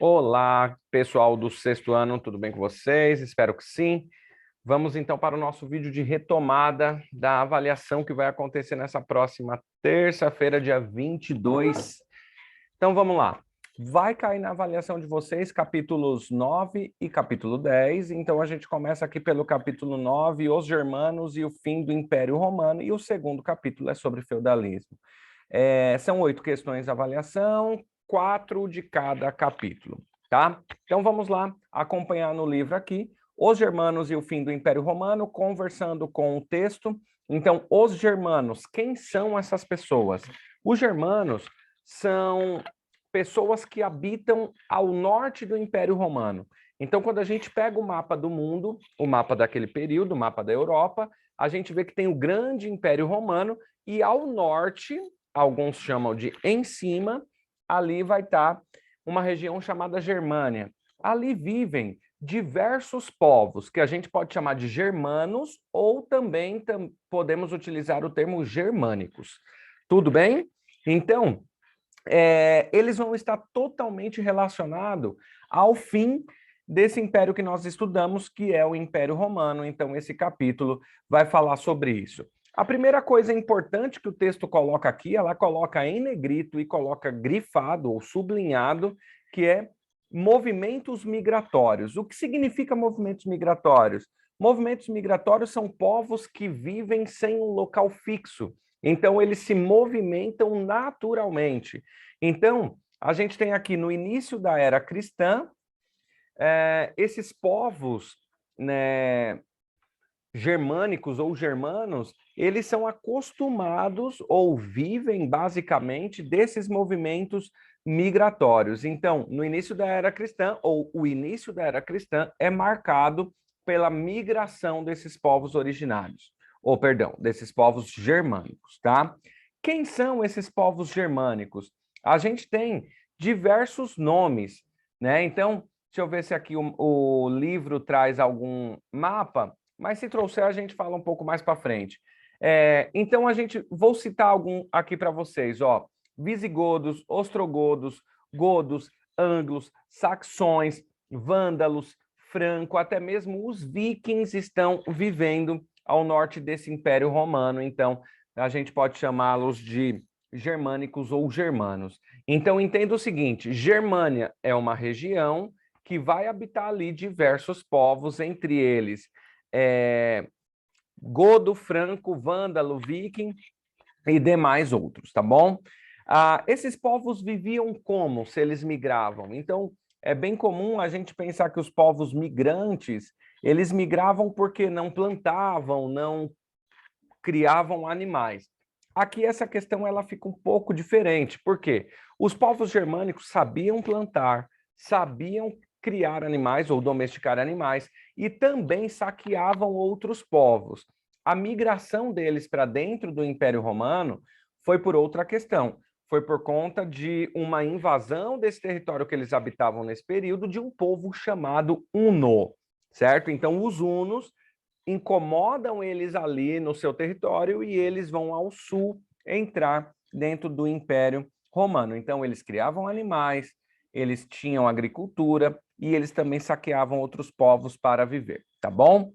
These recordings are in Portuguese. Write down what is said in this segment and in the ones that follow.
Olá, pessoal do sexto ano, tudo bem com vocês? Espero que sim. Vamos então para o nosso vídeo de retomada da avaliação que vai acontecer nessa próxima terça-feira, dia 22. Então vamos lá. Vai cair na avaliação de vocês capítulos 9 e capítulo 10. Então a gente começa aqui pelo capítulo 9, os germanos e o fim do Império Romano, e o segundo capítulo é sobre feudalismo. São 8 questões de avaliação, 4 de cada capítulo, tá? Então vamos lá acompanhar no livro aqui, Os Germanos e o Fim do Império Romano, conversando com o texto. Então, os germanos, quem são essas pessoas? Os germanos são pessoas que habitam ao norte do Império Romano. Então, quando a gente pega o mapa do mundo, o mapa daquele período, o mapa da Europa, a gente vê que tem o grande Império Romano e ao norte, alguns chamam de em cima, ali vai estar uma região chamada Germânia. Ali vivem diversos povos, que a gente pode chamar de germanos, ou também podemos utilizar o termo germânicos. Tudo bem? Então, eles vão estar totalmente relacionados ao fim desse império que nós estudamos, que é o Império Romano. Então, esse capítulo vai falar sobre isso. A primeira coisa importante que o texto coloca aqui, ela coloca em negrito e coloca grifado ou sublinhado, que é movimentos migratórios. O que significa movimentos migratórios? Movimentos migratórios são povos que vivem sem um local fixo. Então, eles se movimentam naturalmente. Então, a gente tem aqui no início da era cristã, esses povos, né, germânicos ou germanos, eles são acostumados ou vivem basicamente desses movimentos migratórios. Então, no início da era cristã, ou o início da era cristã, é marcado pela migração desses povos originários, ou perdão, desses povos germânicos, tá? Quem são esses povos germânicos? A gente tem diversos nomes, né? Então, deixa eu ver se aqui o livro traz algum mapa, mas se trouxer, a gente fala um pouco mais para frente. Então, vou citar algum aqui para vocês, ó. Visigodos, ostrogodos, godos, anglos, saxões, vândalos, franco, até mesmo os vikings estão vivendo ao norte desse Império Romano. Então, a gente pode chamá-los de germânicos ou germanos. Então, entenda o seguinte: Germânia é uma região que vai habitar ali diversos povos, entre eles godo, franco, vândalo, viking e demais outros, tá bom? Esses povos viviam como se eles migravam? Então, é bem comum a gente pensar que os povos migrantes, eles migravam porque não plantavam, não criavam animais. Aqui essa questão ela fica um pouco diferente, porque os povos germânicos sabiam plantar, sabiam criar animais ou domesticar animais e também saqueavam outros povos. A migração deles para dentro do Império Romano foi por outra questão. Foi por conta de uma invasão desse território que eles habitavam nesse período de um povo chamado Huno, certo? Então, os hunos incomodam eles ali no seu território e eles vão ao sul entrar dentro do Império Romano. Então, eles criavam animais, eles tinham agricultura e eles também saqueavam outros povos para viver, tá bom?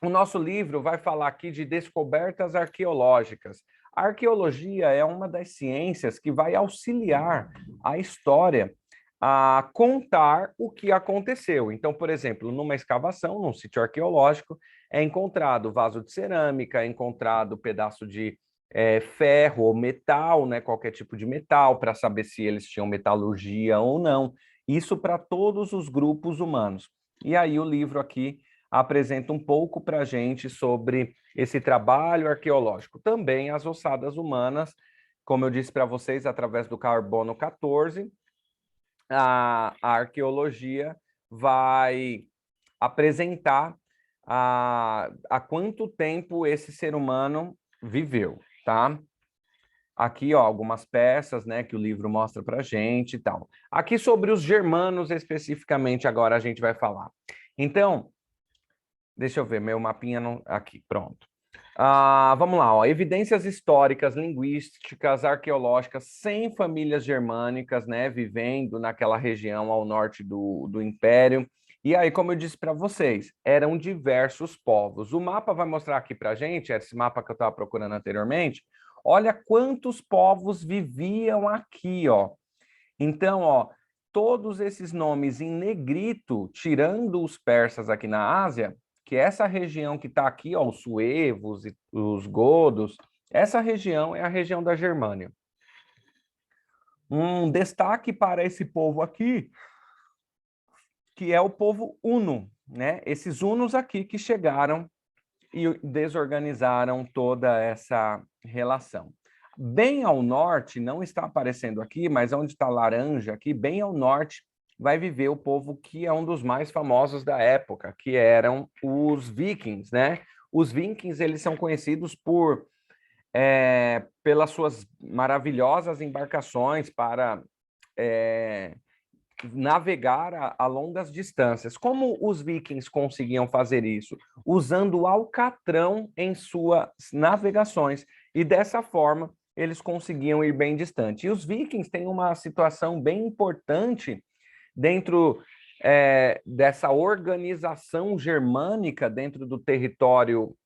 O nosso livro vai falar aqui de descobertas arqueológicas. A arqueologia é uma das ciências que vai auxiliar a história a contar o que aconteceu. Então, por exemplo, numa escavação, num sítio arqueológico, é encontrado vaso de cerâmica, é encontrado pedaço de ferro ou metal, né, qualquer tipo de metal, para saber se eles tinham metalurgia ou não. Isso para todos os grupos humanos. E aí o livro aqui apresenta um pouco para a gente sobre esse trabalho arqueológico. Também as ossadas humanas, como eu disse para vocês, através do carbono 14, a arqueologia vai apresentar há quanto tempo esse ser humano viveu, tá? Aqui, ó, algumas peças, né, que o livro mostra para a gente e tal. Aqui sobre os germanos especificamente agora a gente vai falar. Então, deixa eu ver, meu mapinha não... Aqui, pronto. Vamos lá, ó. Evidências históricas, linguísticas, arqueológicas, sem famílias germânicas, né, vivendo naquela região ao norte do Império. E aí, como eu disse para vocês, eram diversos povos. O mapa vai mostrar aqui para a gente, esse mapa que eu estava procurando anteriormente, olha quantos povos viviam aqui, ó. Então, ó, todos esses nomes em negrito, tirando os persas aqui na Ásia, que essa região que está aqui, ó, os suevos e os godos, essa região é a região da Germânia. Um destaque para esse povo aqui, que é o povo huno, né? Esses hunos aqui que chegaram e desorganizaram toda essa relação. Bem ao norte, não está aparecendo aqui, mas onde está laranja aqui, bem ao norte, vai viver o povo que é um dos mais famosos da época, que eram os vikings, né? Os vikings, eles são conhecidos pelas suas maravilhosas embarcações para navegar a longas distâncias. Como os vikings conseguiam fazer isso? Usando o alcatrão em suas navegações. E dessa forma, eles conseguiam ir bem distante. E os vikings têm uma situação bem importante dentro dessa organização germânica dentro do território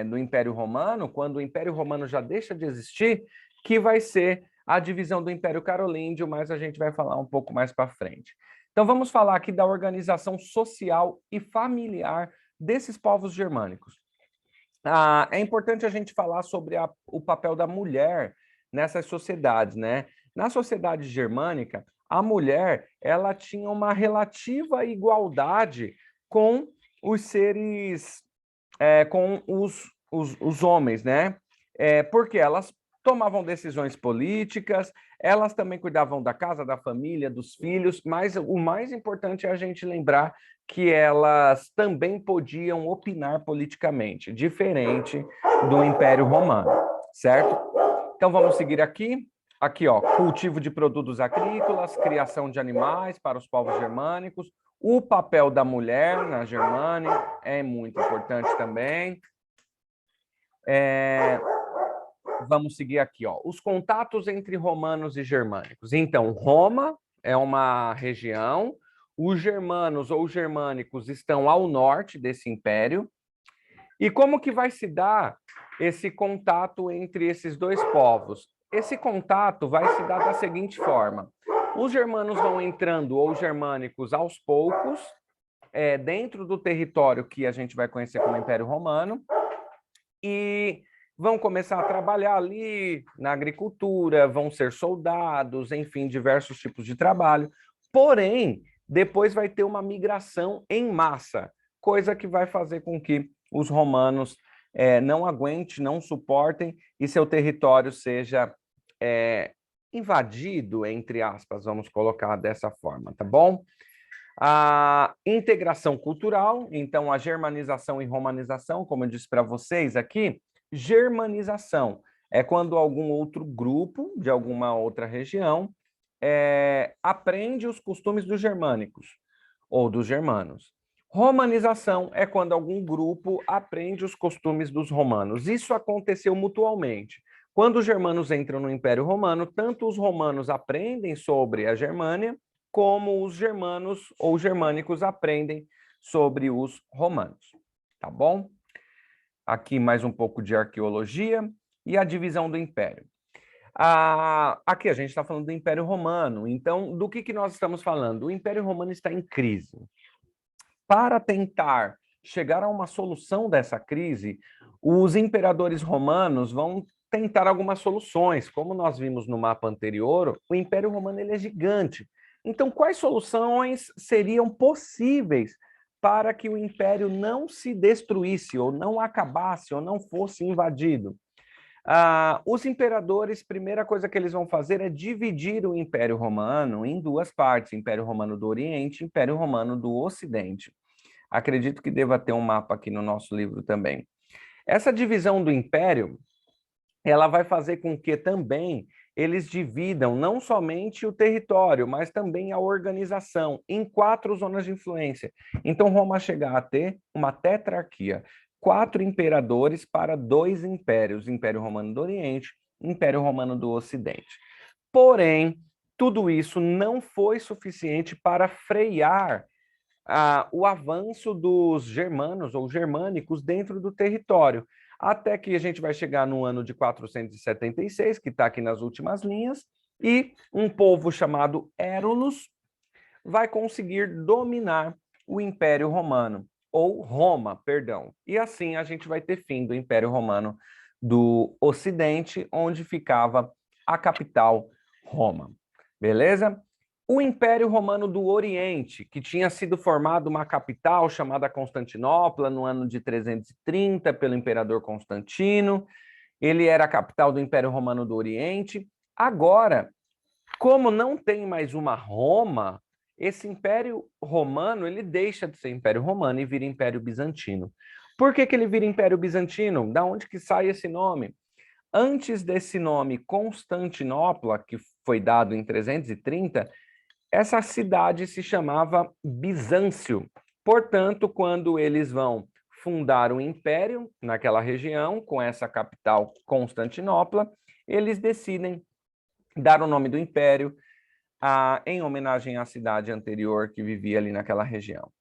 do Império Romano, quando o Império Romano já deixa de existir, que vai ser a divisão do Império Carolíngio, mas a gente vai falar um pouco mais para frente. Então vamos falar aqui da organização social e familiar desses povos germânicos. É importante a gente falar sobre o papel da mulher nessas sociedades, né? Na sociedade germânica, a mulher ela tinha uma relativa igualdade com os seres, com os homens, né? Porque elas tomavam decisões políticas, elas também cuidavam da casa, da família, dos filhos, mas o mais importante é a gente lembrar que elas também podiam opinar politicamente, diferente do Império Romano, certo? Então vamos seguir aqui. Aqui, ó, cultivo de produtos agrícolas, criação de animais para os povos germânicos, o papel da mulher na Germânia é muito importante também. Vamos seguir aqui, ó. Os contatos entre romanos e germânicos. Então, Roma é uma região, os germanos ou germânicos estão ao norte desse império. E como que vai se dar esse contato entre esses dois povos? Esse contato vai se dar da seguinte forma: os germanos vão entrando, ou germânicos, aos poucos, dentro do território que a gente vai conhecer como Império Romano, e vão começar a trabalhar ali na agricultura, vão ser soldados, enfim, diversos tipos de trabalho. Porém, depois vai ter uma migração em massa, coisa que vai fazer com que os romanos não aguentem, não suportem e seu território seja invadido, entre aspas, vamos colocar dessa forma, tá bom? A integração cultural, então a germanização e romanização, como eu disse para vocês aqui, germanização é quando algum outro grupo de alguma outra região aprende os costumes dos germânicos ou dos germanos. Romanização é quando algum grupo aprende os costumes dos romanos. Isso aconteceu mutualmente. Quando os germanos entram no Império Romano, tanto os romanos aprendem sobre a Germânia, como os germanos ou germânicos aprendem sobre os romanos. Tá bom? Aqui mais um pouco de arqueologia e a divisão do Império. Aqui a gente está falando do Império Romano. Então, do que nós estamos falando? O Império Romano está em crise. Para tentar chegar a uma solução dessa crise, os imperadores romanos vão tentar algumas soluções. Como nós vimos no mapa anterior, o Império Romano ele é gigante. Então, quais soluções seriam possíveis para que o Império não se destruísse, ou não acabasse, ou não fosse invadido? Os imperadores, primeira coisa que eles vão fazer é dividir o Império Romano em duas partes, Império Romano do Oriente e Império Romano do Ocidente. Acredito que deva ter um mapa aqui no nosso livro também. Essa divisão do Império, ela vai fazer com que também eles dividam não somente o território, mas também a organização em 4 zonas de influência. Então, Roma chega a ter uma tetrarquia. 4 imperadores para 2 impérios, Império Romano do Oriente, Império Romano do Ocidente. Porém, tudo isso não foi suficiente para frear o avanço dos germanos ou germânicos dentro do território, até que a gente vai chegar no ano de 476, que está aqui nas últimas linhas, e um povo chamado Érulus vai conseguir dominar o Império Romano, ou Roma, perdão. E assim a gente vai ter fim do Império Romano do Ocidente, onde ficava a capital, Roma. Beleza? O Império Romano do Oriente, que tinha sido formado uma capital chamada Constantinopla no ano de 330 pelo imperador Constantino, ele era a capital do Império Romano do Oriente. Agora, como não tem mais uma Roma, esse Império Romano ele deixa de ser Império Romano e vira Império Bizantino. Por que ele vira Império Bizantino? Da onde que sai esse nome? Antes desse nome Constantinopla, que foi dado em 330, essa cidade se chamava Bizâncio. Portanto, quando eles vão fundar um império naquela região, com essa capital Constantinopla, eles decidem dar o nome do império em homenagem à cidade anterior que vivia ali naquela região.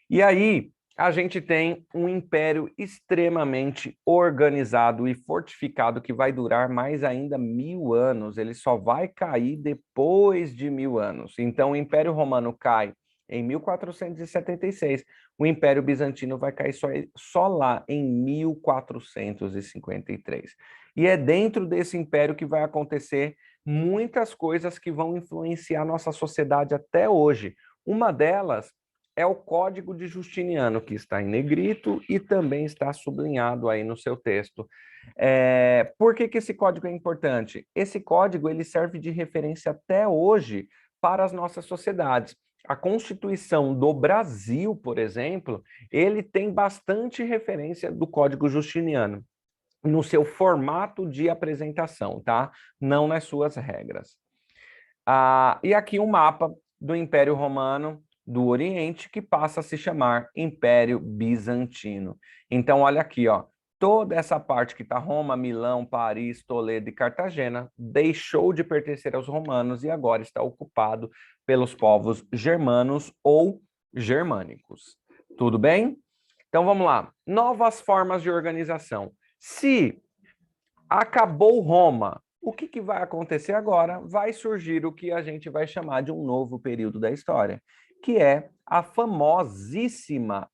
E aí a gente tem um império extremamente organizado e fortificado que vai durar mais ainda 1000 anos. Ele só vai cair depois de 1000 anos. Então o Império Romano cai em 1476. O Império Bizantino vai cair só lá em 1453. E é dentro desse império que vai acontecer muitas coisas que vão influenciar nossa sociedade até hoje. Uma delas é o Código de Justiniano, que está em negrito e também está sublinhado aí no seu texto. Por que esse código é importante? Esse código ele serve de referência até hoje para as nossas sociedades. A Constituição do Brasil, por exemplo, ele tem bastante referência do Código Justiniano no seu formato de apresentação, tá? Não nas suas regras. E aqui um mapa do Império Romano do Oriente, que passa a se chamar Império Bizantino. Então, olha aqui, ó, toda essa parte que está Roma, Milão, Paris, Toledo e Cartagena deixou de pertencer aos romanos e agora está ocupado pelos povos germanos ou germânicos. Tudo bem? Então, vamos lá. Novas formas de organização. Se acabou Roma, o que vai acontecer agora? Vai surgir o que a gente vai chamar de um novo período da história, que é a famosíssima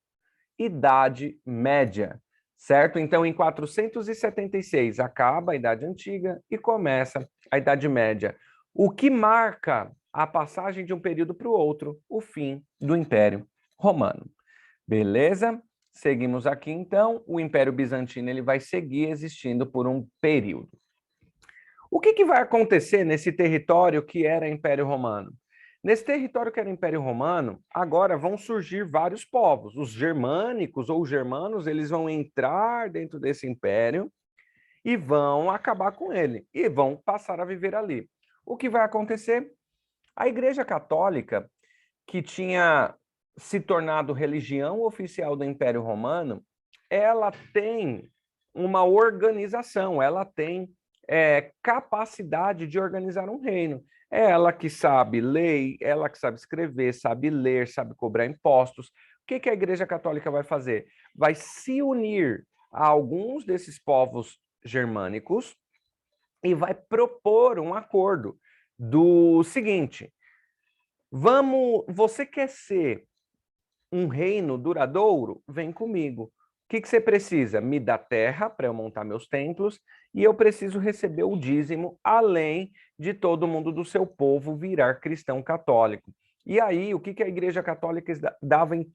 Idade Média, certo? Então, em 476 acaba a Idade Antiga e começa a Idade Média. O que marca a passagem de um período para o outro? O fim do Império Romano. Beleza? Seguimos aqui, então. O Império Bizantino ele vai seguir existindo por um período. O que vai acontecer nesse território que era Império Romano? Nesse território que era Império Romano, agora vão surgir vários povos. Os germânicos ou germanos, eles vão entrar dentro desse império e vão acabar com ele, e vão passar a viver ali. O que vai acontecer? A Igreja Católica, que tinha se tornado religião oficial do Império Romano, ela tem uma organização, ela tem capacidade de organizar um reino. É ela que sabe lei, ela que sabe escrever, sabe ler, sabe cobrar impostos. O que a Igreja Católica vai fazer? Vai se unir a alguns desses povos germânicos e vai propor um acordo do seguinte: você quer ser um reino duradouro? Vem comigo. O que você precisa? Me dá terra para eu montar meus templos e eu preciso receber o dízimo, além de todo mundo do seu povo virar cristão católico. E aí, o que a Igreja Católica dava em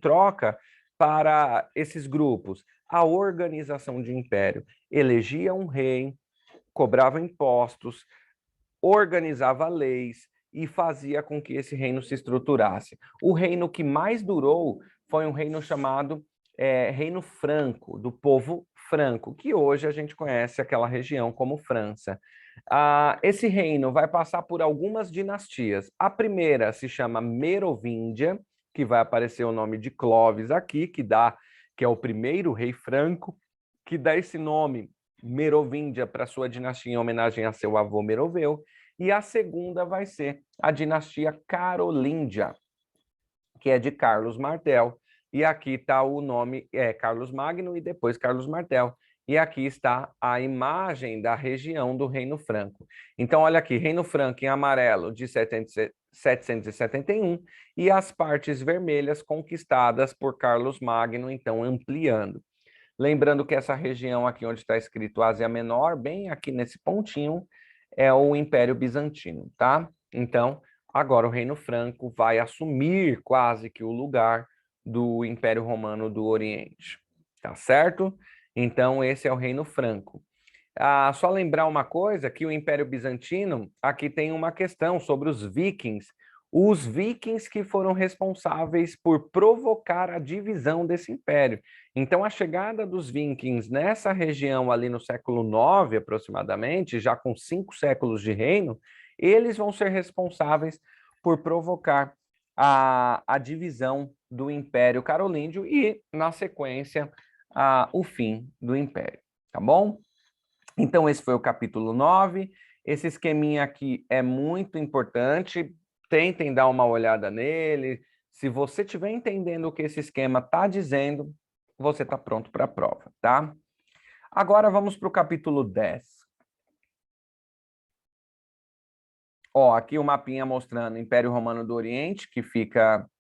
troca para esses grupos? A organização de império. Elegia um rei, cobrava impostos, organizava leis e fazia com que esse reino se estruturasse. O reino que mais durou foi um reino chamado Reino Franco, do povo franco, que hoje a gente conhece aquela região como França. Esse reino vai passar por algumas dinastias. A primeira se chama Merovíndia, que vai aparecer o nome de Clovis aqui, que é o primeiro rei franco, que dá esse nome Merovíndia para sua dinastia em homenagem a seu avô Meroveu, e a segunda vai ser a dinastia Carolíngia, que é de Carlos Martel, e aqui está o nome, Carlos Magno e depois Carlos Martel, e aqui está a imagem da região do Reino Franco. Então, olha aqui, Reino Franco em amarelo de 771 e as partes vermelhas conquistadas por Carlos Magno, então ampliando. Lembrando que essa região aqui onde está escrito Ásia Menor, bem aqui nesse pontinho, é o Império Bizantino, tá? Então, agora o Reino Franco vai assumir quase que o lugar do Império Romano do Oriente, tá certo? Então, esse é o Reino Franco. Só lembrar uma coisa, que o Império Bizantino, aqui tem uma questão sobre os vikings que foram responsáveis por provocar a divisão desse império. Então, a chegada dos vikings nessa região ali no século IX, aproximadamente, já com 5 séculos de reino, eles vão ser responsáveis por provocar a divisão do Império Carolíngio e, na sequência, o fim do Império, tá bom? Então, esse foi o capítulo 9. Esse esqueminha aqui é muito importante. Tentem dar uma olhada nele. Se você estiver entendendo o que esse esquema está dizendo, você está pronto para a prova, tá? Agora vamos para o capítulo 10. Ó, aqui o mapinha mostrando o Império Romano do Oriente, que fica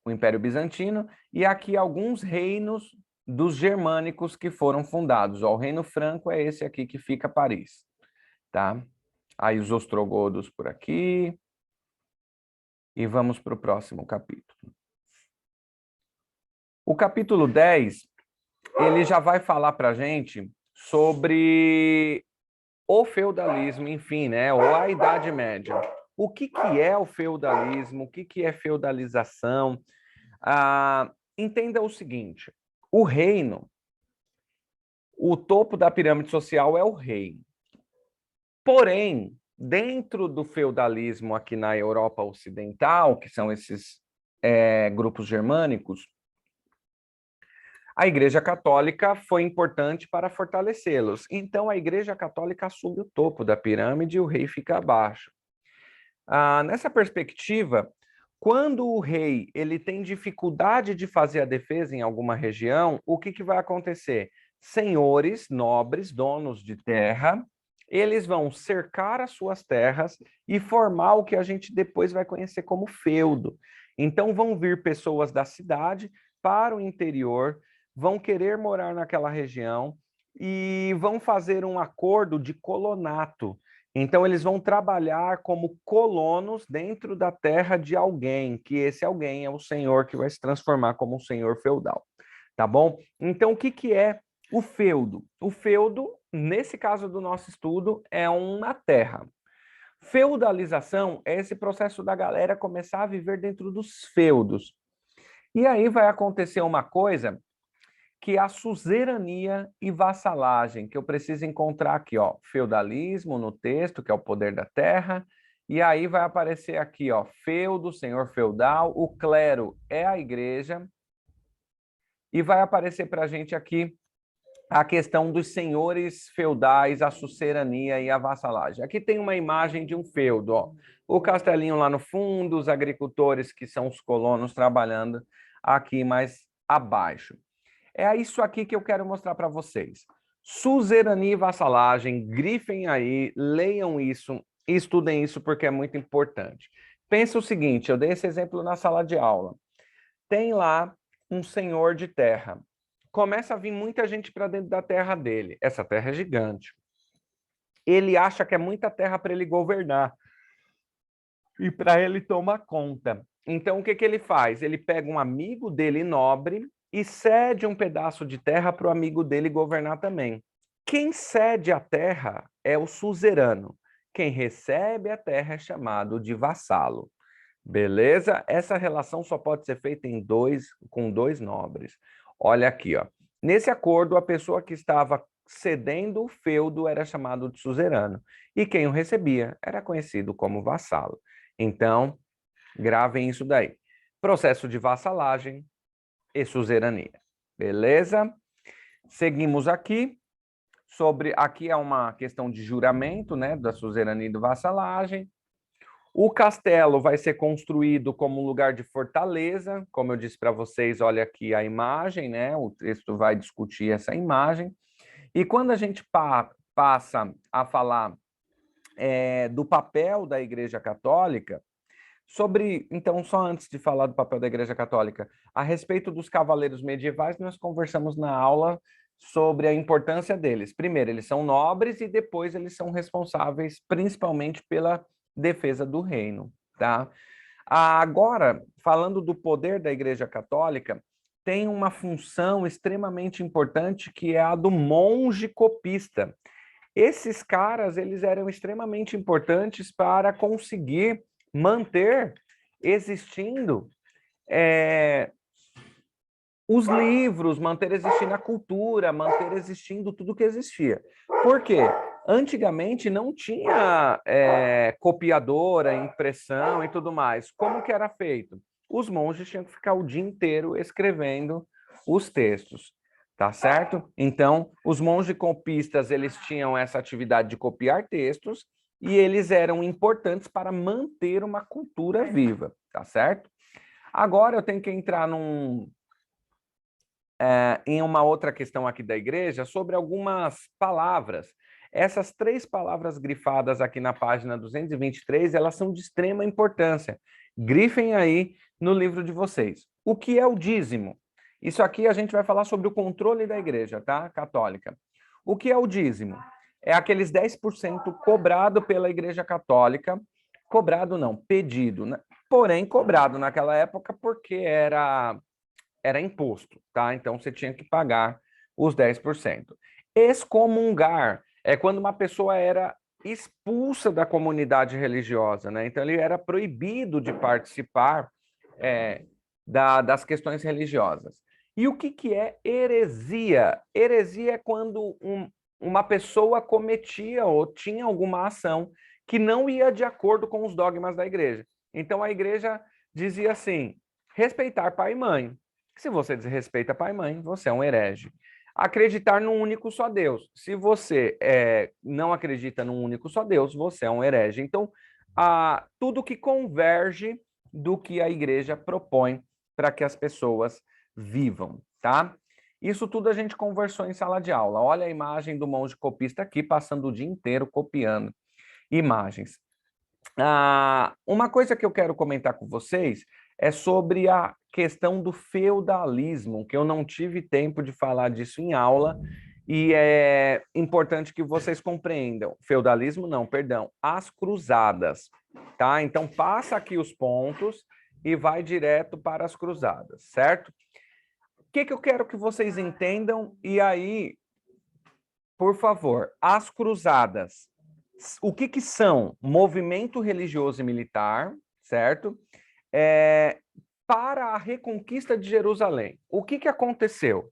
o Império Bizantino, e aqui alguns reinos dos germânicos que foram fundados. Ó, o Reino Franco é esse aqui que fica Paris, tá? Aí os ostrogodos por aqui. E vamos para o próximo capítulo. O capítulo 10, ele já vai falar para a gente sobre o feudalismo, enfim, né? Ou a Idade Média. O que é o feudalismo? O que é feudalização? Entenda o seguinte, o reino, o topo da pirâmide social é o rei. Porém, dentro do feudalismo aqui na Europa Ocidental, que são esses grupos germânicos, a Igreja Católica foi importante para fortalecê-los. Então, a Igreja Católica assume o topo da pirâmide e o rei fica abaixo. Nessa perspectiva, quando o rei ele tem dificuldade de fazer a defesa em alguma região, o que vai acontecer? Senhores, nobres, donos de terra, eles vão cercar as suas terras e formar o que a gente depois vai conhecer como feudo. Então, vão vir pessoas da cidade para o interior, vão querer morar naquela região e vão fazer um acordo de colonato. Então, eles vão trabalhar como colonos dentro da terra de alguém, que esse alguém é o senhor que vai se transformar como um senhor feudal, tá bom? Então, o que é o feudo? O feudo, nesse caso do nosso estudo, é uma terra. Feudalização é esse processo da galera começar a viver dentro dos feudos. E aí vai acontecer uma coisa que é a suzerania e vassalagem, que eu preciso encontrar aqui, ó, feudalismo no texto, que é o poder da terra, e aí vai aparecer aqui, ó, feudo, senhor feudal, o clero é a igreja, e vai aparecer para a gente aqui a questão dos senhores feudais, a suzerania e a vassalagem. Aqui tem uma imagem de um feudo, ó, o castelinho lá no fundo, os agricultores que são os colonos trabalhando aqui mais abaixo. É isso aqui que eu quero mostrar para vocês. Suzerania e vassalagem, grifem aí, leiam isso, estudem isso porque é muito importante. Pensa o seguinte, eu dei esse exemplo na sala de aula. Tem lá um senhor de terra. Começa a vir muita gente para dentro da terra dele. Essa terra é gigante. Ele acha que é muita terra para ele governar e para ele tomar conta. Então, o que ele faz? Ele pega um amigo dele nobre e cede um pedaço de terra para o amigo dele governar também. Quem cede a terra é o suzerano. Quem recebe a terra é chamado de vassalo. Beleza? Essa relação só pode ser feita com dois nobres. Olha aqui, ó. Nesse acordo, a pessoa que estava cedendo o feudo era chamado de suzerano. E quem o recebia era conhecido como vassalo. Então, gravem isso daí. Processo de vassalagem, e suzerania. Beleza? Seguimos aqui. Aqui é uma questão de juramento, né, da suzerania e da vassalagem. O castelo vai ser construído como um lugar de fortaleza, como eu disse para vocês, olha aqui a imagem, né? O texto vai discutir essa imagem. E quando a gente passa a falar do papel da Igreja Católica, então, só antes de falar do papel da Igreja Católica, a respeito dos cavaleiros medievais, nós conversamos na aula sobre a importância deles. Primeiro, eles são nobres e depois eles são responsáveis principalmente pela defesa do reino, tá? Agora, falando do poder da Igreja Católica, tem uma função extremamente importante que é a do monge copista. Esses caras, eles eram extremamente importantes para conseguir manter existindo os livros, manter existindo a cultura, manter existindo tudo que existia. Por quê? Antigamente não tinha copiadora, impressão e tudo mais. Como que era feito? Os monges tinham que ficar o dia inteiro escrevendo os textos, tá certo? Então, os monges copistas, eles tinham essa atividade de copiar textos e eles eram importantes para manter uma cultura viva, tá certo? Agora eu tenho que entrar em uma outra questão aqui da igreja sobre algumas palavras. Essas 3 palavras grifadas aqui na página 223, elas são de extrema importância. Grifem aí no livro de vocês. O que é o dízimo? Isso aqui a gente vai falar sobre o controle da igreja, tá? Católica. O que é o dízimo? É aqueles 10% cobrado pela igreja católica, cobrado não, pedido, né? Porém cobrado naquela época porque era imposto, tá? Então você tinha que pagar os 10%. Excomungar é quando uma pessoa era expulsa da comunidade religiosa, né? Então ele era proibido de participar das questões religiosas. E o que é heresia? Heresia é quando uma pessoa cometia ou tinha alguma ação que não ia de acordo com os dogmas da igreja. Então a igreja dizia assim: respeitar pai e mãe. Se você desrespeita pai e mãe, você é um herege. Acreditar num único só Deus. Se você não acredita num único só Deus, você é um herege. Então, tudo que converge do que a igreja propõe para que as pessoas vivam, tá? Isso tudo a gente conversou em sala de aula. Olha a imagem do monge copista aqui, passando o dia inteiro copiando imagens. Uma coisa que eu quero comentar com vocês é sobre a questão do feudalismo, que eu não tive tempo de falar disso em aula, e é importante que vocês compreendam. Feudalismo não, perdão, as cruzadas, tá? Então passa aqui os pontos e vai direto para as cruzadas, certo? O que eu quero que vocês entendam, e aí, por favor, as cruzadas. O que são? Movimento religioso e militar, certo? Para a reconquista de Jerusalém. O que aconteceu?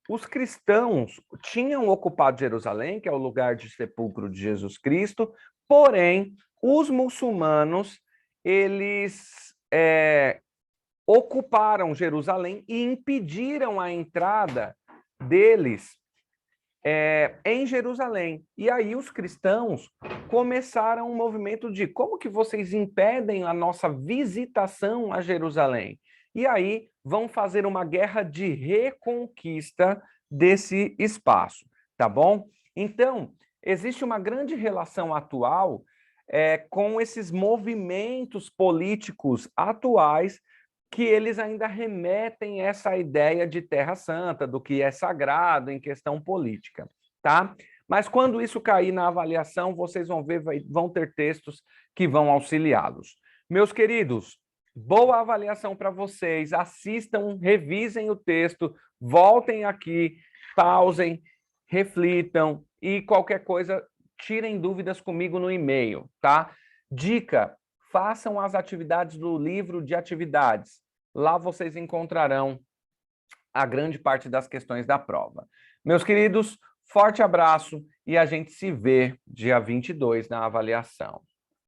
Os cristãos tinham ocupado Jerusalém, que é o lugar de sepulcro de Jesus Cristo, porém, os muçulmanos, eles ocuparam Jerusalém e impediram a entrada deles em Jerusalém. E aí os cristãos começaram um movimento de como que vocês impedem a nossa visitação a Jerusalém? E aí vão fazer uma guerra de reconquista desse espaço, tá bom? Então, existe uma grande relação atual com esses movimentos políticos atuais que eles ainda remetem essa ideia de Terra Santa, do que é sagrado em questão política, tá? Mas quando isso cair na avaliação, vocês vão ver, vão ter textos que vão auxiliá-los. Meus queridos, boa avaliação para vocês, assistam, revisem o texto, voltem aqui, pausem, reflitam e qualquer coisa, tirem dúvidas comigo no e-mail, tá? Dica: façam as atividades do livro de atividades. Lá vocês encontrarão a grande parte das questões da prova. Meus queridos, forte abraço e a gente se vê dia 22 na avaliação.